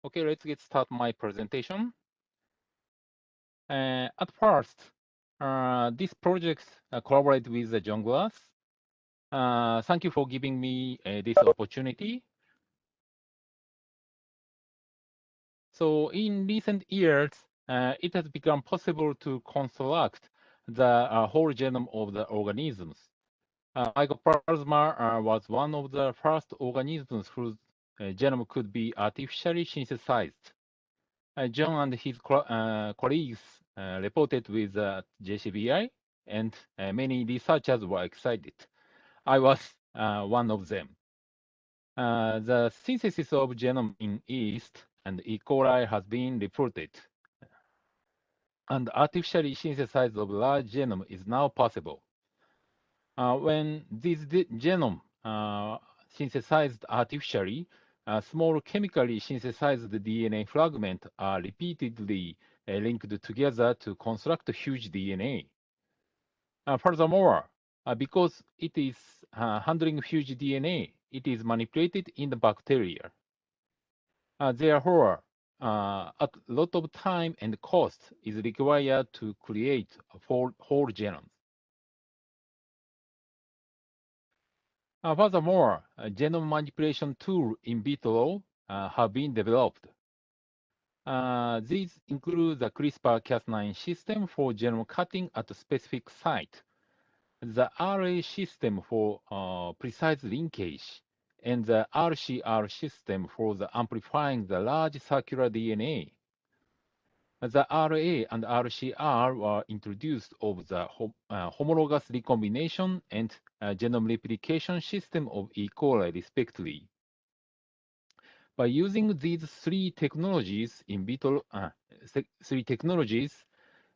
Okay, let's get start my presentation. At first, this project collaborate with John Glass. Thank you for giving me this opportunity. So in recent years, it has become possible to construct the whole genome of the organisms. Mycoplasma was one of the first organisms whose genome could be artificially synthesized. John and his colleagues reported with JCBI, and many researchers were excited. I was one of them. The synthesis of genome in yeast and E. coli has been reported, and artificially synthesized of large genome is now possible. When this genome synthesized artificially, small chemically synthesized DNA fragments are repeatedly linked together to construct huge DNA. Furthermore, because it is handling huge DNA, it is manipulated in the bacteria. Therefore, a lot of time and cost is required to create a whole genome. Furthermore, genome manipulation tools in vitro have been developed. These include the CRISPR-Cas9 system for genome cutting at a specific site, the RA system for precise linkage, and the RCR system for the amplifying the large circular DNA. The RA and RCR were introduced of the homologous recombination and genome replication system of E. coli, respectively. By using these three technologies, in vitro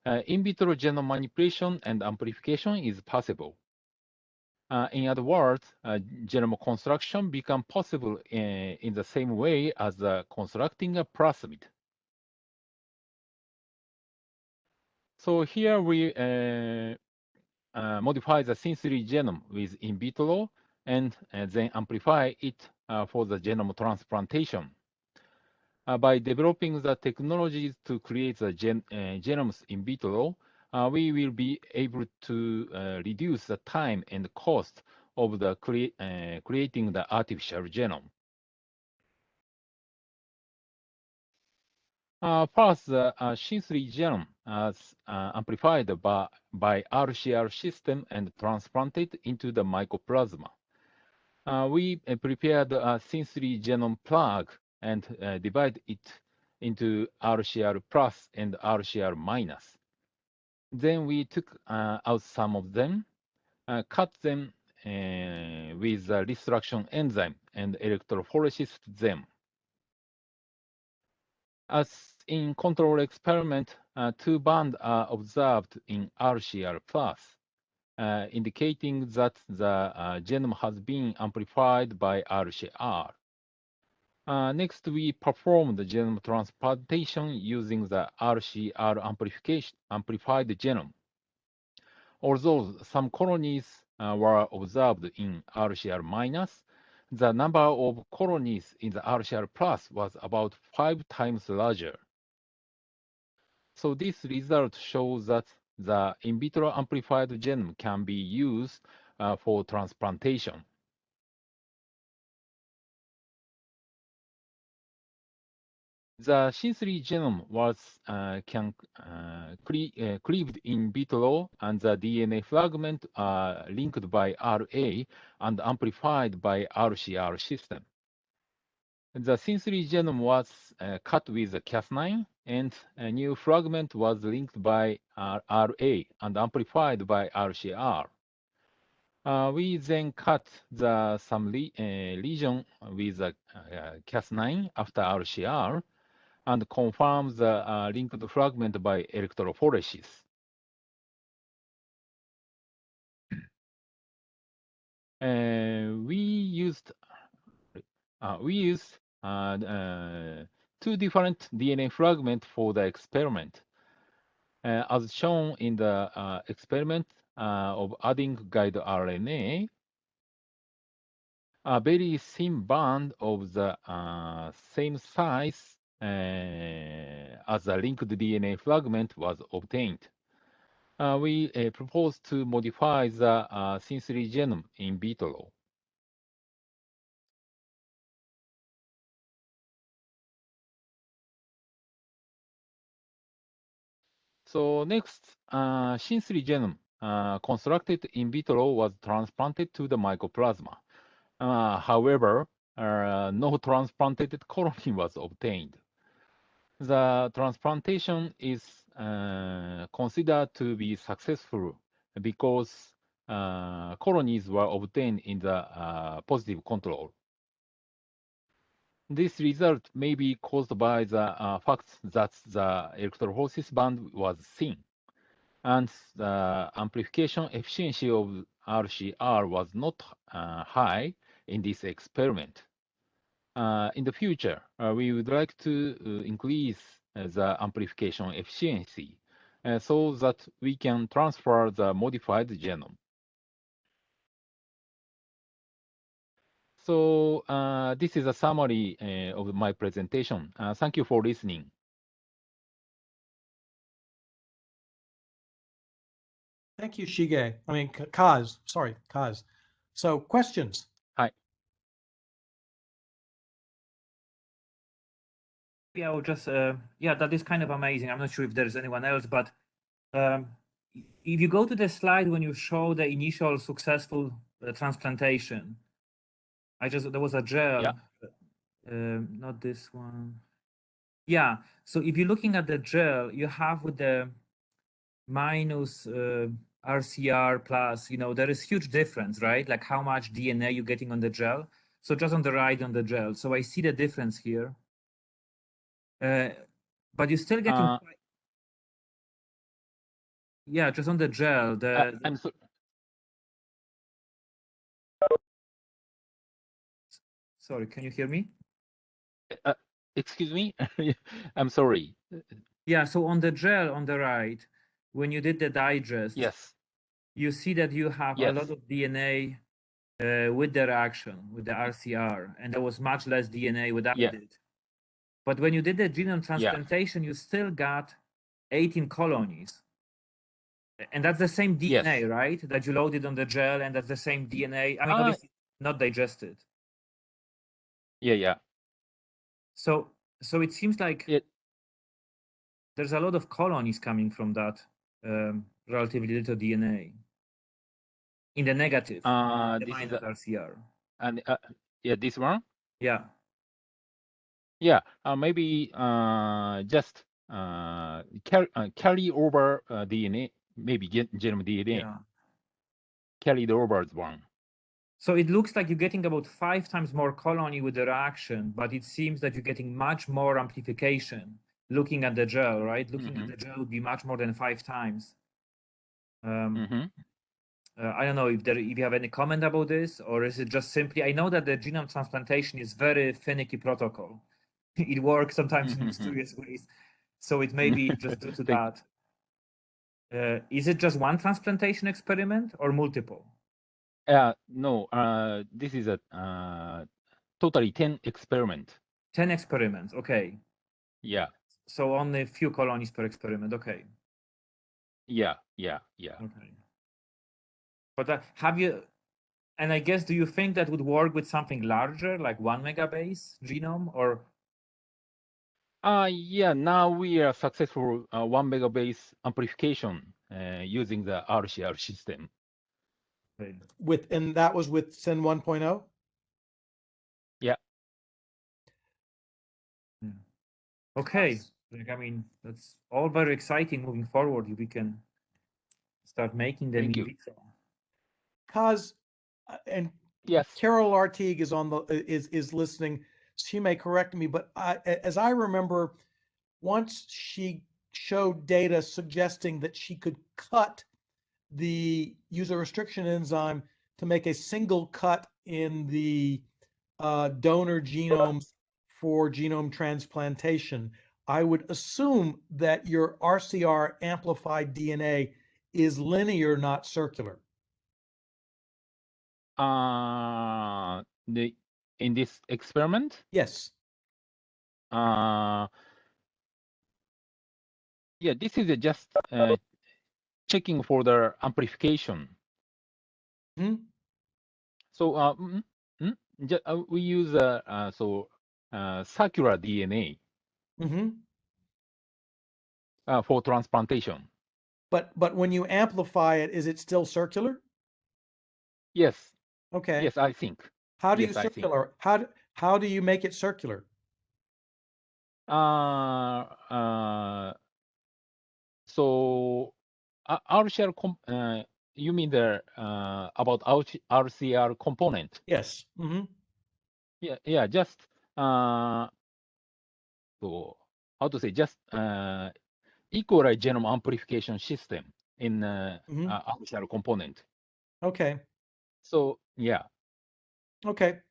genome manipulation and amplification is possible. In other words, genome construction becomes possible in the same way as constructing a plasmid. So here we modify the Syn3 genome with in vitro and then amplify it for the genome transplantation. By developing the technologies to create the genomes in vitro, we will be able to reduce the time and cost of the creating the artificial genome. First, the Syn3 genome is amplified by RCR system and transplanted into the mycoplasma. We prepared a Syn3 genome plug and divide it into RCR plus and RCR minus. Then we took out some of them, cut them with the destruction enzyme and electrophoresis them. As in control experiment, two bands are observed in RCR plus, indicating that the genome has been amplified by RCR. Next, we perform the genome transplantation using the RCR amplified genome. Although some colonies were observed in RCR minus, the number of colonies in the RCR plus was about 5 times larger. So this result shows that the in vitro amplified genome can be used for transplantation. The Syn3 genome was cleaved in vitro, and the DNA fragment are linked by RA and amplified by RCR system. The Syn3 genome was cut with Cas9, and a new fragment was linked by RA and amplified by RCR. We then cut some lesion with Cas9 after RCR, and confirm the linked fragment by electrophoresis. We used two different DNA fragments for the experiment. As shown in the experiment of adding guide RNA, a very thin band of the same size as a linked DNA fragment was obtained. We proposed to modify the SYN3 genome in vitro. So next, SYN3 genome constructed in vitro was transplanted to the mycoplasma. However, no transplanted colony was obtained. The transplantation is considered to be successful because colonies were obtained in the positive control. This result may be caused by the fact that the electrophoresis band was thin, and the amplification efficiency of RCR was not high in this experiment. In the future, we would like to increase the amplification efficiency so that we can transfer the modified genome. So this is a summary of my presentation. Thank you for listening. Thank you, Shige. I mean, Kaz. Sorry, Kaz. So questions? Hi. Yeah, I'll just, yeah, that is kind of amazing. I'm not sure if there's anyone else, but if you go to the slide when you show the initial successful transplantation, there was a gel, Yeah. not this one. Yeah, so if you're looking at the gel, you have with the minus RCR plus, you know, there is huge difference, right? Like how much DNA you're getting on the gel. So just on the right on the gel. So I see the difference here. But you're still getting, yeah, just on the gel. I'm so sorry, can you hear me? excuse me? I'm sorry. Yeah, so on the gel on the right, when you did the digest, Yes. you see that you have a lot of DNA with the reaction, with the RCR, and there was much less DNA without it. But when you did the genome transplantation, you still got 18 colonies. And that's the same DNA, right? That you loaded on the gel, and that's the same DNA. I mean, obviously not digested. Yeah. So it seems like there's a lot of colonies coming from that relatively little DNA in the negative, the minus RCR. And yeah, this one. Yeah. Yeah, maybe just carry over DNA, maybe genome DNA. Yeah. Carried over one. So it looks like you're getting about 5 times more colony with the reaction, but it seems that you're getting much more amplification. Looking at the gel, right? Looking at the gel would be much more than 5 times. I don't know if you have any comment about this, or is it just simply, I know that the genome transplantation is very finicky protocol. It works sometimes in mysterious ways. So it may be just due to that. Is it just one transplantation experiment or multiple? No, this is a totally 10 experiment. 10 experiments, okay. Yeah. So only a few colonies per experiment, okay. Yeah. Okay. But have you, and I guess, do you think that would work with something larger, like 1 megabase genome, or? Yeah, now we are successful 1 megabase amplification using the RCR system. And that was with SYN 1.0? Yeah. Okay. Like, I mean, that's all very exciting moving forward. We can start making them in vitro. Kaz, and yes, Carol Artigue is on the is listening. She may correct me, but as I remember, once she showed data suggesting that she could use a restriction enzyme to make a single cut in the donor genomes for genome transplantation. I would assume that your RCR amplified DNA is linear, not circular. In this experiment? Yes. Yeah, this is just checking for the amplification. Mhm. So we use circular DNA Mhm. for transplantation. But when you amplify it, is it still circular? Yes. Okay. Yes, I think. How do Yes, you I think. circular? How do you make it circular? So RCR you mean the about RCR component? Yes. Mm-hmm. Yeah. Just so how to say? Just equalize genome amplification system in RCR component. Okay. So yeah. Okay.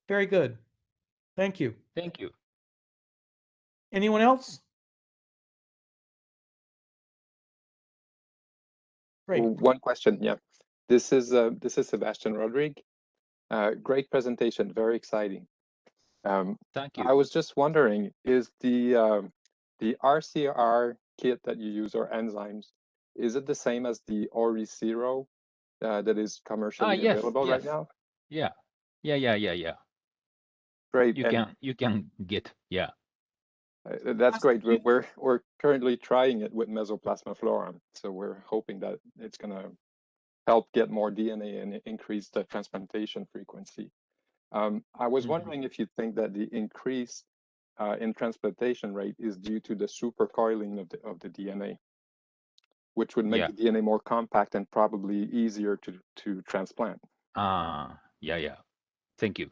Very good. Thank you. Thank you. Anyone else? Great. One question, yeah. This is Sebastian Rodrigue. Great presentation, very exciting. Thank you. I was just wondering, is the RCR kit that you use or enzymes, is it the same as the Ori Zero that is commercially available right now? Yeah. Great. You can get, yeah. That's great. We're currently trying it with Mesoplasma florum, so we're hoping that it's gonna help get more DNA and increase the transplantation frequency. I was wondering if you think that the increase in transplantation rate is due to the supercoiling of the DNA, which would make the DNA more compact and probably easier to transplant. Yeah. Thank you.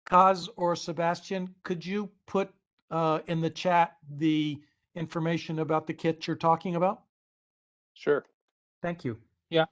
Kaz or Sebastian, could you put in the chat the information about the kit you're talking about? Sure. Thank you. Yeah.